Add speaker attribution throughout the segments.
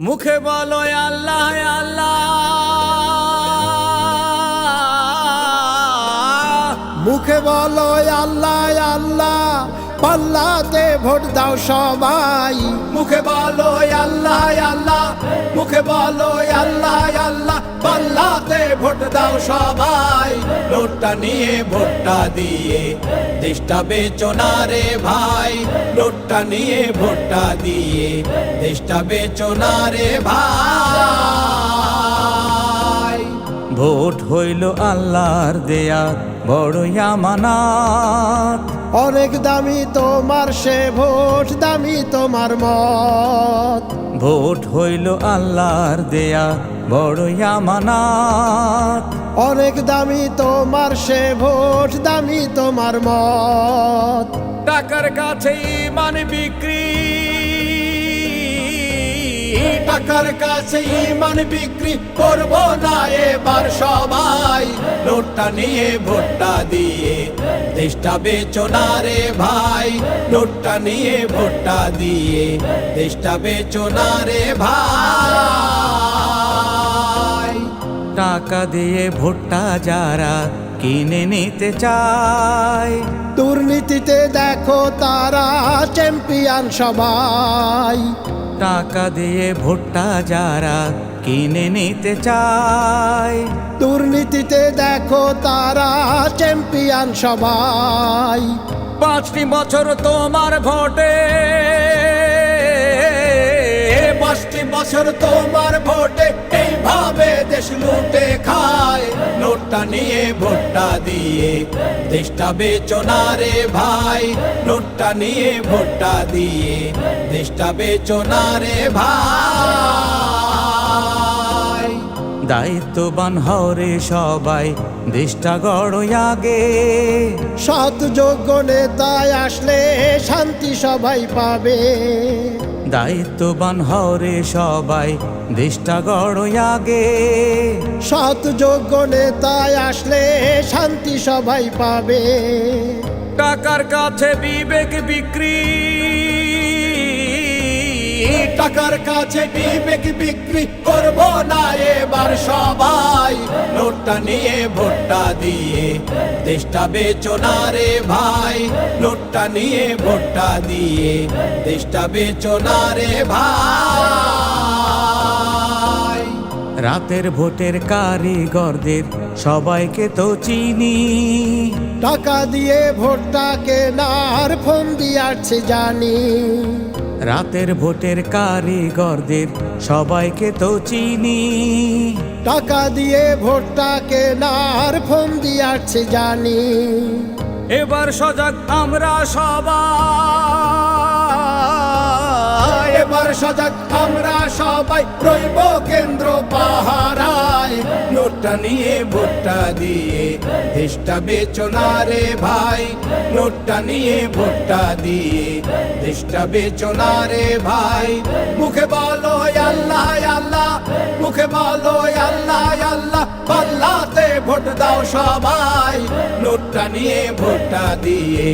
Speaker 1: মুখে বলো আল্লাহ আল্লাহ,
Speaker 2: মুখে বলো আল্লাহ আল্লাহ, পাল্লাতে ভোট দাও সবাই।
Speaker 1: মুখে বলো আল্লাহ আল্লাহ, মুখে বলো আল্লাহ আল্লাহ, পাল্লাতে ভোট দাও সবাই। নোটটা নিয়ে ভোটটা দিয়ে দেশটা বেচো না রে ভাই, নোটটা নিয়ে ভোটটা দিয়ে দেশটা বেচো না রে ভাই। ভোট হইল আল্লাহর দেয়া বড়ই আমানত,
Speaker 2: অনেক দামি তোমার সে ভোট, দামি তোমার মত।
Speaker 1: ভোট হইল আল্লাহর দেয়া বড়ই আমানত,
Speaker 2: অনেক দামি তোমার সে ভোট, দামি তোমার মত।
Speaker 1: টাকার কাছে ইমান বিক্রি, টাকার কাছে ইমান বিক্রি করব না এবার সবাই। নোটটা নিয়ে ভোটটা দিয়ে দেশটা বেচো না রে ভাই, নোটটা নিয়ে ভোটটা দিয়ে দেশটা বেচো না রে ভাই। টাকা দিয়ে ভোটটা যারা কিনে নিতে চায়,
Speaker 2: দুর্নীতিতে দেখো তারা চ্যাম্পিয়ন সবাই।
Speaker 1: টাকা দিয়ে ভোটটা যারা কিনে নিতে চায়,
Speaker 2: দুর্নীতিতে দেখো তারা চ্যাম্পিয়ন সবাই।
Speaker 1: 5টি বছর তোমার ভোটে, 5টি বছর তোমার ভোটে এইভাবে দেশ লুটে খায়। নোটটা নিয়ে ভোটটা দিয়ে দেশটা বেচো না রে ভাই, নোটটা নিয়ে ভোটটা দিয়ে দেশটা বেচো না রে ভাই। দায়িত্ববান হরে সবাই দেশটা গড়ো আগে,
Speaker 2: সৎ যোগ্য নেতায় আসলে শান্তি সবাই পাবে।
Speaker 1: দায়িত্ববান হরে সবাই দেশটা গড়ো আগে,
Speaker 2: সৎ যোগ্য নেতায় আসলে শান্তি সবাই পাবে।
Speaker 1: টাকার কাছে বিবেক বিক্রি, টাকার কাছে বিবেক বিক্রি করব না এবার সবাই। নোটটা নিয়ে ভোটটা দিয়ে দেশটা বেচো না রে ভাই, নোটটা নিয়ে ভোটটা দিয়ে দেশটা বেচো না রে ভাই। রাতের ভোটের কারিগরদের সবাইকে তো চিনি,
Speaker 2: টাকা দিয়ে ভোটটা কেনার ফোন দিয়াছে জানি।
Speaker 1: রাতের ভোটের কারিগরদের সবাইকে তো চিনি,
Speaker 2: টাকা দিয়ে ভোটটা কেনার ফোন দিয়াছে জানি।
Speaker 1: এবার সজাগ আমরা সবাই, এবার সজাগ আমরা সবাই, রইব কেন্দ্র পাহারায়। নোটটা নিয়ে ভোটটা দিয়ে দেশটা বেচো না রে ভাই, নোটটা নিয়ে ভোটটা দিয়ে দেশটা বেচো না রে ভাই। মুখে বলো আল্লাহ আল্লাহ, মুখে বলো আল্লাহ আল্লাহ, পাল্লাতে ভোট দাও সবাই। নোটটা নিয়ে ভোটটা দিয়ে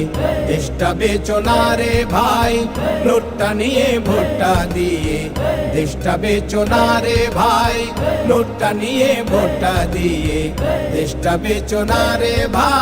Speaker 1: দেশটা বেচো না রে ভাই, নোটটা নিয়ে ভোটটা দিয়ে দেশটা বেচো না রে ভাই, নোটটা নিয়ে ভোটটা দিয়ে দেশটা বেচো না রে ভাই।